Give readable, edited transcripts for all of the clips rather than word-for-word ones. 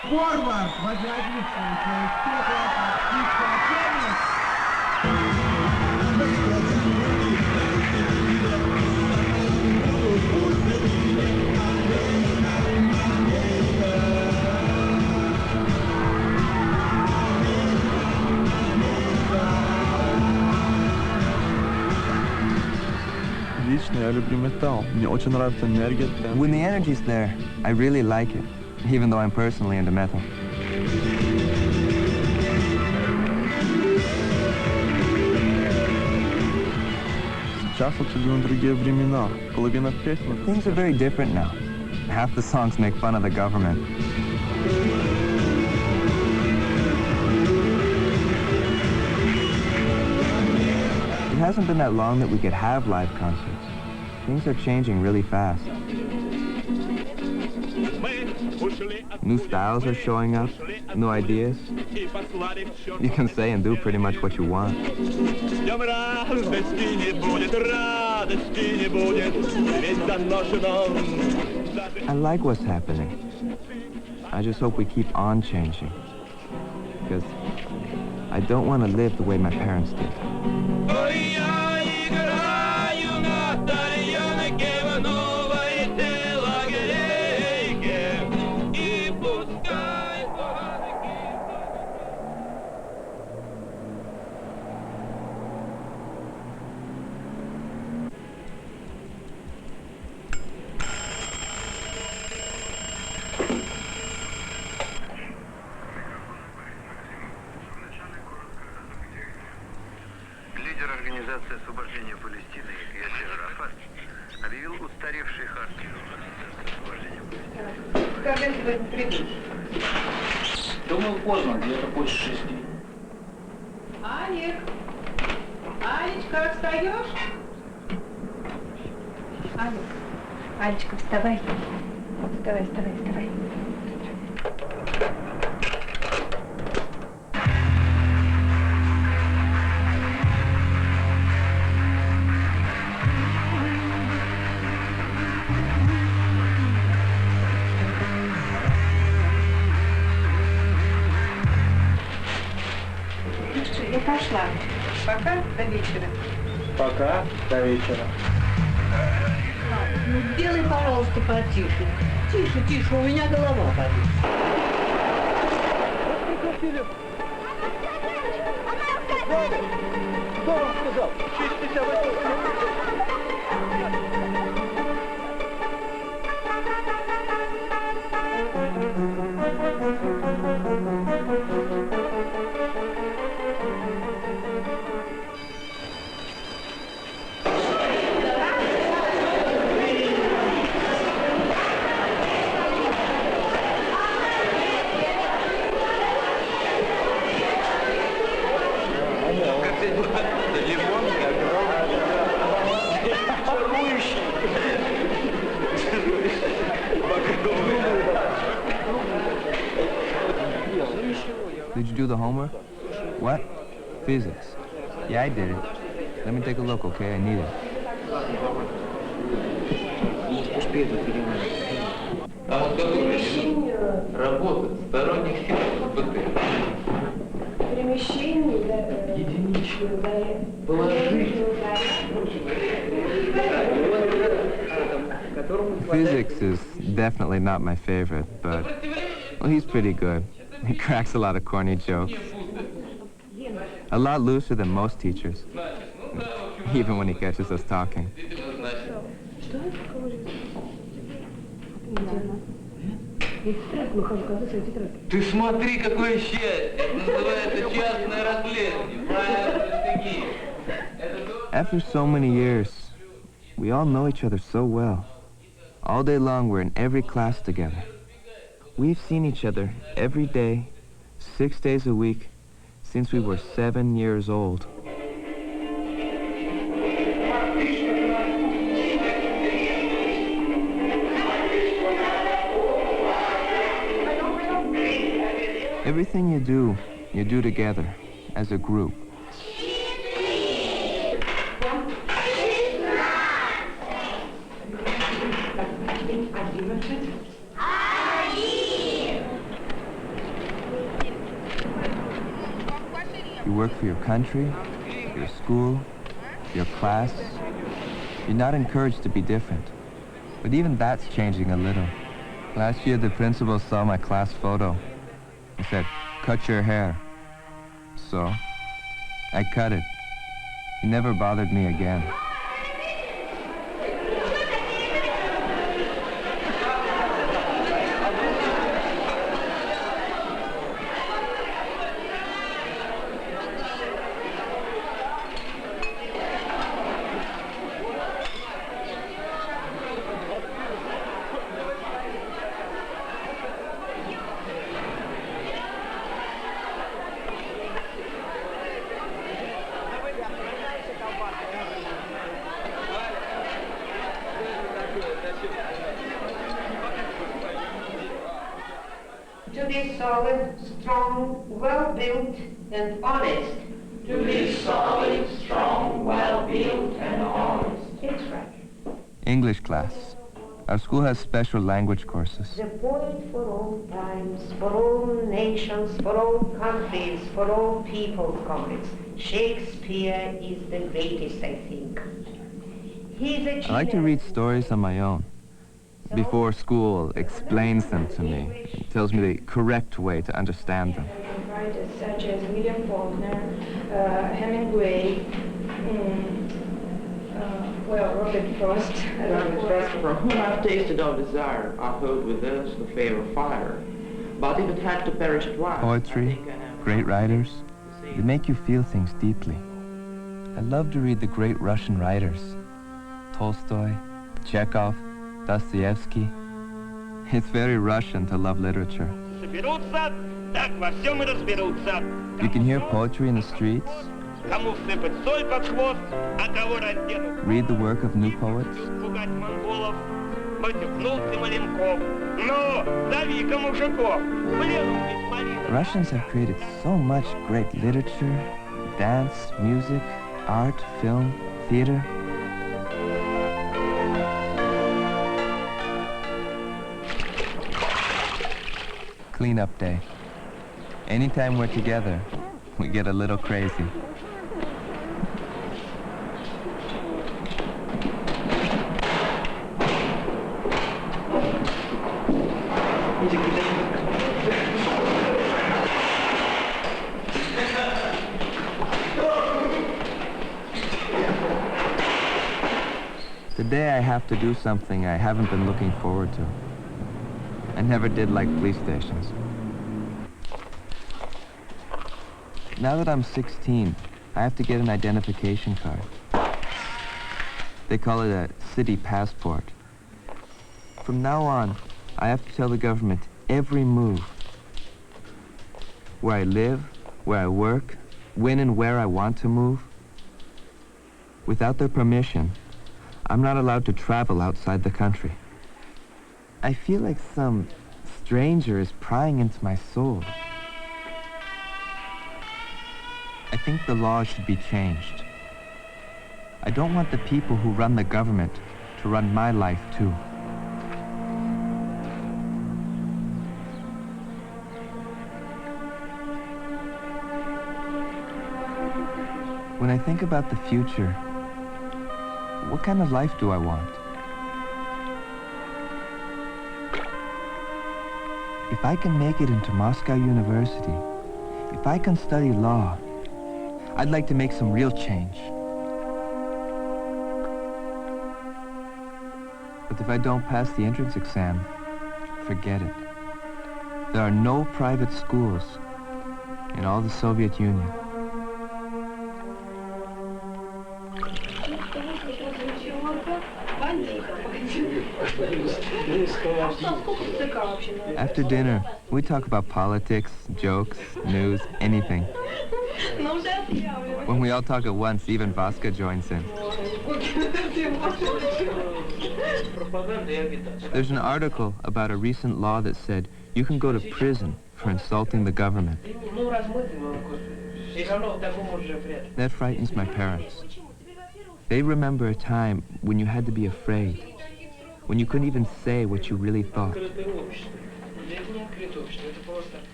Форвард, возродившаяся из пепла артистского пения. Лично я люблю металл. Мне очень нравится энергия. When the energy's there, I really like it, even though I'm personally into metal. Сейчас абсолютно другие времена. Половина песен. Things are very different now. Half the songs make fun of the government. It hasn't been that long that we could have live concerts. Things are changing really fast. New styles are showing up, new ideas. You can say and do pretty much what you want. I like what's happening. I just hope we keep on changing. Because I don't want to live the way my parents did. Думаю, поздно, где-то после 6. Алек, Алечка, встаешь? Алек, Алечка, вставай. Вставай, вставай, вставай. Я пошла. Пока, до вечера. Пока, до вечера. Ну, сделай, пожалуйста, потише. Тише, тише, у меня голова болит. Кто вам сказал? Чистите себя в этом. Did you do the homework? What? Physics. Yeah, I did it. Let me take a look, okay? I need it. А вот какой работа сторонних Перемещение, единичное. Положить. Physics is definitely not my favorite, but well, he's pretty good. He cracks a lot of corny jokes. A lot looser than most teachers, even when he catches us talking. Ты смотри, какое счастье! Это называется частное расследование. Правильно, After so many years, we all know each other so well. All day long, we're in every class together. We've seen each other every day, 6 days a week, since we were 7 years old. Everything you do together, as a group. work for your country, your school, your class, you're not encouraged to be different. But even that's changing a little. Last year, the principal saw my class photo. He said, "Cut your hair." So, I cut it. He never bothered me again. To be solid, strong, well-built, and honest. To be solid, strong, well-built, and honest. It's right. English class. Our school has special language courses. The poet for all times, for all nations, for all countries, for all people, comrades. Shakespeare is the greatest, I think. I like to read stories on my own. Before school explains them to me, it tells me the correct way to understand them. Writers such as William Faulkner, Hemingway, Robert Frost. For whom I've tasted of desire, I hold with us the fair fire. But if it had to perish at once, Poetry, great writers, they make you feel things deeply. I love to read the great Russian writers. Tolstoy, Chekhov, Dostoevsky. It's very Russian to love literature. You can hear poetry in the streets, read the work of new poets. Russians have created so much great literature, dance, music, art, film, theater. Cleanup day. Anytime we're together, we get a little crazy. Today I have to do something I haven't been looking forward to. I never did like police stations. Now that I'm 16, I have to get an identification card. They call it a city passport. From now on, I have to tell the government every move. Where I live, where I work, when and where I want to move. Without their permission, I'm not allowed to travel outside the country. I feel like some stranger is prying into my soul. I think the laws should be changed. I don't want the people who run the government to run my life too. When I think about the future, what kind of life do I want? If I can make it into Moscow University, if I can study law, I'd like to make some real change. But if I don't pass the entrance exam, forget it. There are no private schools in all the Soviet Union. After dinner, we talk about politics, jokes, news, anything. When we all talk at once, even Vaska joins in. There's an article about a recent law that said you can go to prison for insulting the government. That frightens my parents. They remember a time when you had to be afraid, when you couldn't even say what you really thought.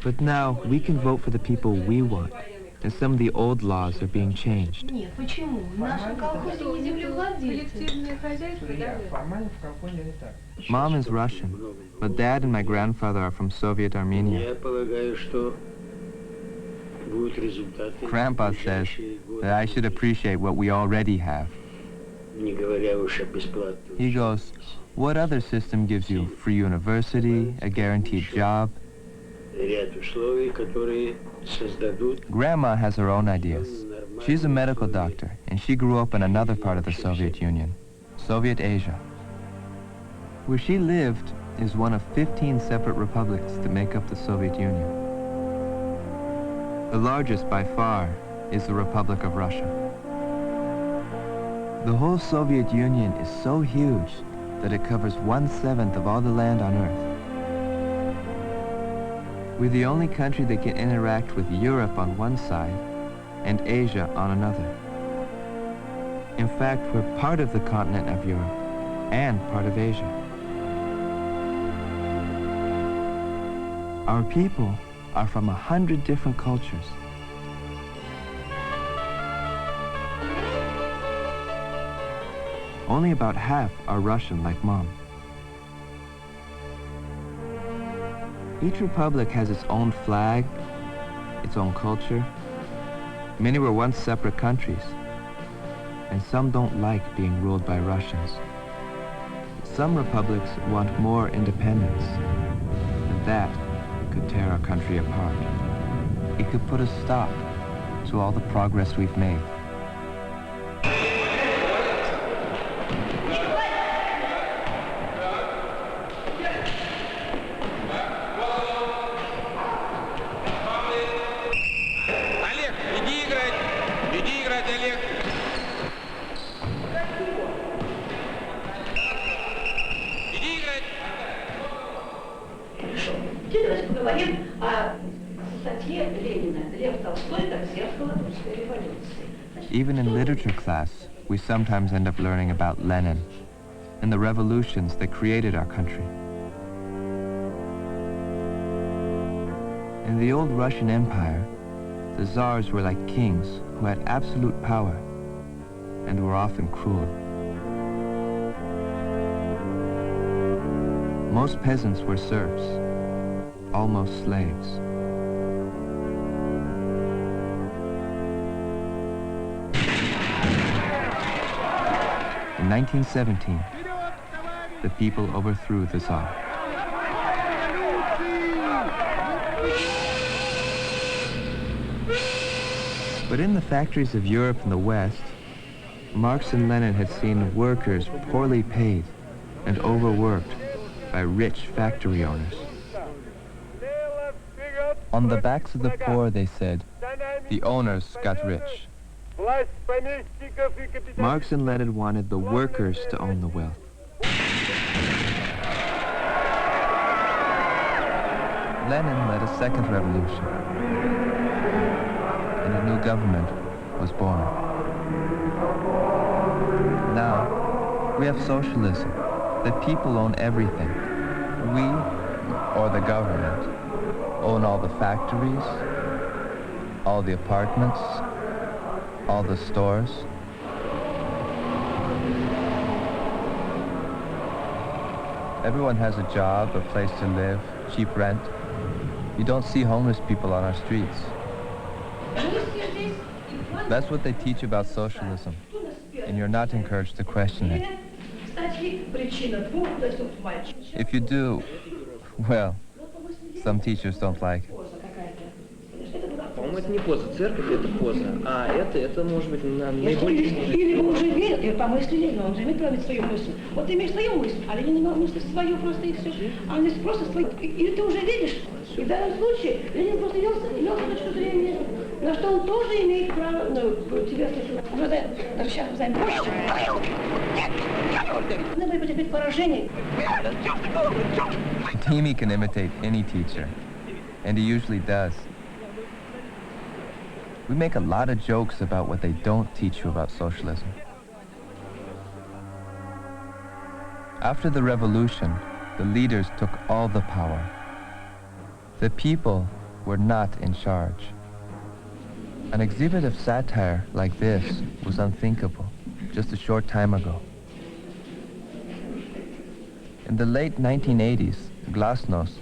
But now we can vote for the people we want. and some of the old laws are being changed. Нет, почему? В нашем колхозе не землевладельцы. Mom is Russian, but Dad and my grandfather are from Soviet Armenia. Grandpa says that I should appreciate what we already have. He goes, what other system gives you free university, a guaranteed job? Grandma has her own ideas. She's a medical doctor, and she grew up in another part of the Soviet Union, Soviet Asia. Where she lived is one of 15 separate republics that make up the Soviet Union. The largest by far is the Republic of Russia. The whole Soviet Union is so huge that it covers 1/7 of all the land on Earth. We're the only country that can interact with Europe on one side and Asia on another. In fact, we're part of the continent of Europe and part of Asia. Our people are from 100 different cultures. Only about half are Russian like Mom. Each republic has its own flag, its own culture. Many were once separate countries, and some don't like being ruled by Russians. Some republics want more independence, and that could tear our country apart. It could put a stop to all the progress we've made. Even in literature class, we sometimes end up learning about Lenin and the revolutions that created our country. In the old Russian Empire, the czars were like kings who had absolute power and were often cruel. Most peasants were serfs, almost slaves. In 1917, the people overthrew the Tsar. But in the factories of Europe and the West, Marx and Lenin had seen workers poorly paid and overworked by rich factory owners. On the backs of the poor, they said, the owners got rich. Marx and Lenin wanted the workers to own the wealth. Lenin led a second revolution, and a new government was born. Now, we have socialism. The people own everything. We, or the government, own all the factories, all the apartments, all the stores. Everyone has a job, a place to live, cheap rent. You don't see homeless people on our streets. That's what they teach about socialism, and you're not encouraged to question it. If you do, well, some teachers don't like it. По-моему, это не поза. Церковь — это поза, а это может быть наиболее... Или он уже верит, там мысли Ленина, он же имеет право свою мысль. Вот ты имеешь свою мысль, а Ленин имел мысль свою просто и все. А не просто свою. И ты уже видишь, и в данном случае Ленин просто имел точку зрения, на что он тоже имеет право, тебя даже сейчас знаем больше. Надо потерпеть поражение. Timmy can imitate any teacher, and he usually does. We make a lot of jokes about what they don't teach you about socialism. After the revolution, the leaders took all the power. The people were not in charge. An exhibit of satire like this was unthinkable just a short time ago. In the late 1980s, glasnost,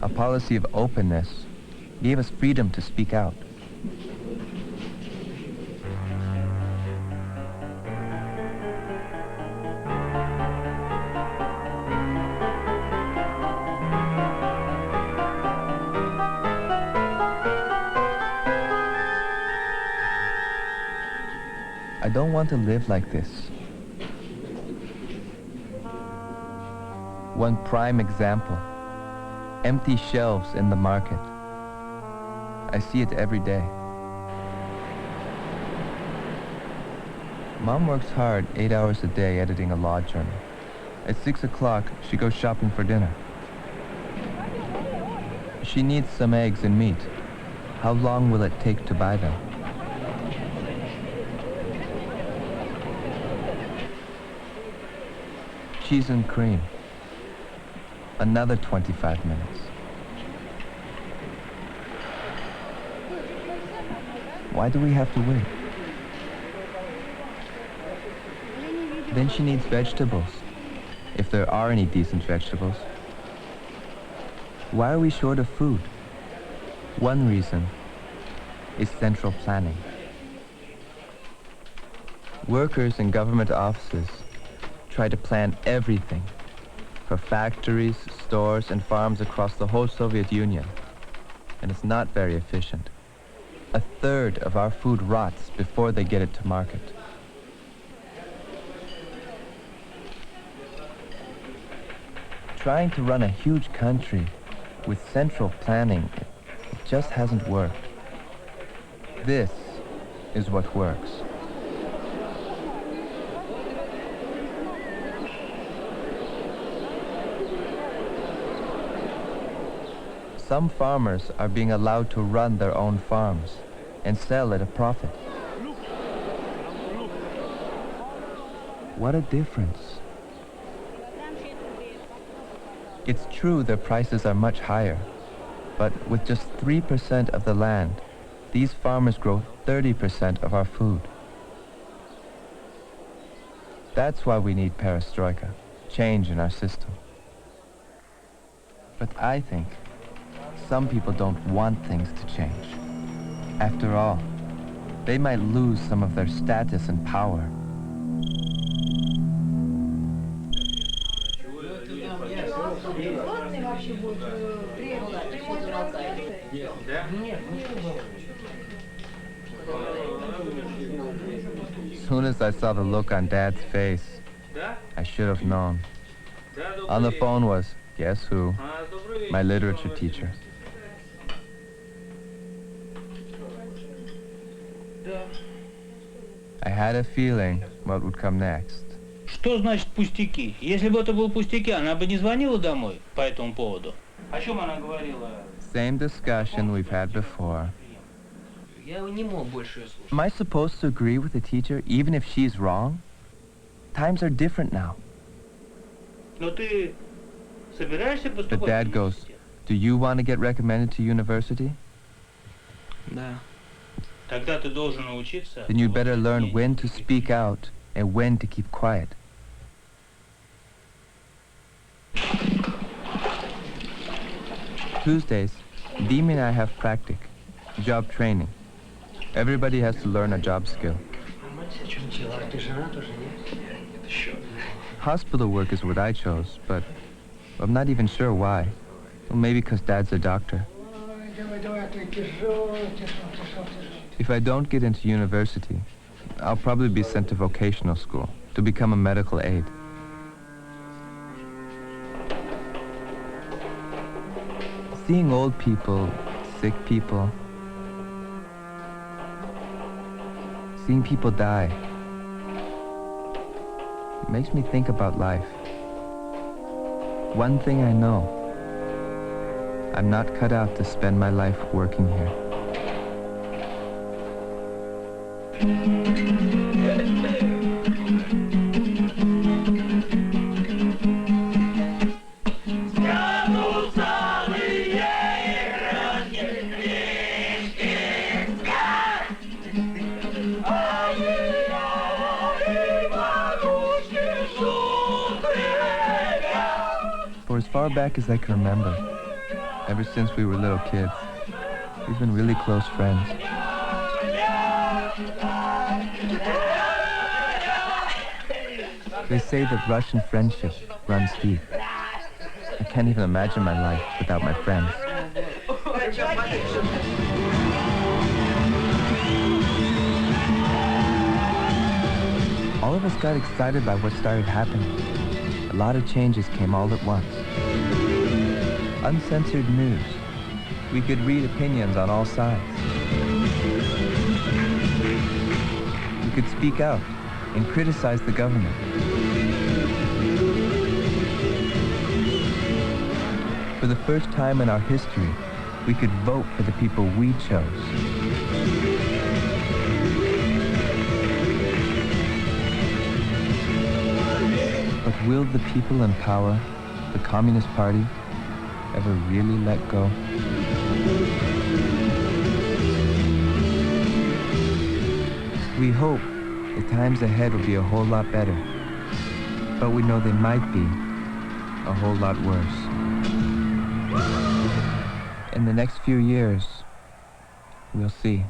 a policy of openness, gave us freedom to speak out. I don't want to live like this. One prime example, empty shelves in the market. I see it every day. Mom works hard 8 hours a day editing a law journal. At 6 o'clock, she goes shopping for dinner. She needs some eggs and meat. How long will it take to buy them? Cheese and cream. Another 25 minutes. Why do we have to wait? Then she needs vegetables, if there are any decent vegetables. Why are we short of food? One reason is central planning. Workers in government offices try to plan everything for factories, stores, and farms across the whole Soviet Union, and it's not very efficient. A third of our food rots before they get it to market. Trying to run a huge country with central planning, it just hasn't worked. This is what works. Some farmers are being allowed to run their own farms and sell at a profit. What a difference. It's true their prices are much higher, but with just 3% of the land, these farmers grow 30% of our food. That's why we need perestroika, change in our system. But I think some people don't want things to change. After all, they might lose some of their status and power. As soon as I saw the look on Dad's face, I should have known. On the phone was, guess who? My literature teacher. I had a feeling what would come next. Что значит пустяки? Если бы это был пустяки, она бы не звонила домой по этому поводу. О чем она говорила? Same discussion we've had before. Я не мог больше слушать. Am I supposed to agree with the teacher even if she's wrong? Times are different now. Но ты собираешься поступать? But Dad goes, do you want to get recommended to university? Да. Тогда ты должен научиться. Then you better learn when to speak out and when to keep quiet. Tuesdays, Dimi and I have practic, job training. Everybody has to learn a job skill. Hospital work is what I chose, but I'm not even sure why. Well, maybe because Dad's a doctor. If I don't get into university, I'll probably be sent to vocational school to become a medical aide. Seeing old people, sick people, seeing people die, it makes me think about life. One thing I know, I'm not cut out to spend my life working here. far back as I can remember. Ever since we were little kids, we've been really close friends. They say that Russian friendship runs deep. I can't even imagine my life without my friends. All of us got excited by what started happening. A lot of changes came all at once. Uncensored news. We could read opinions on all sides. We could speak out and criticize the government. For the first time in our history, we could vote for the people we chose. But will the people in power, the Communist Party, ever really let go? We hope the times ahead will be a whole lot better, but we know they might be a whole lot worse. In the next few years, we'll see.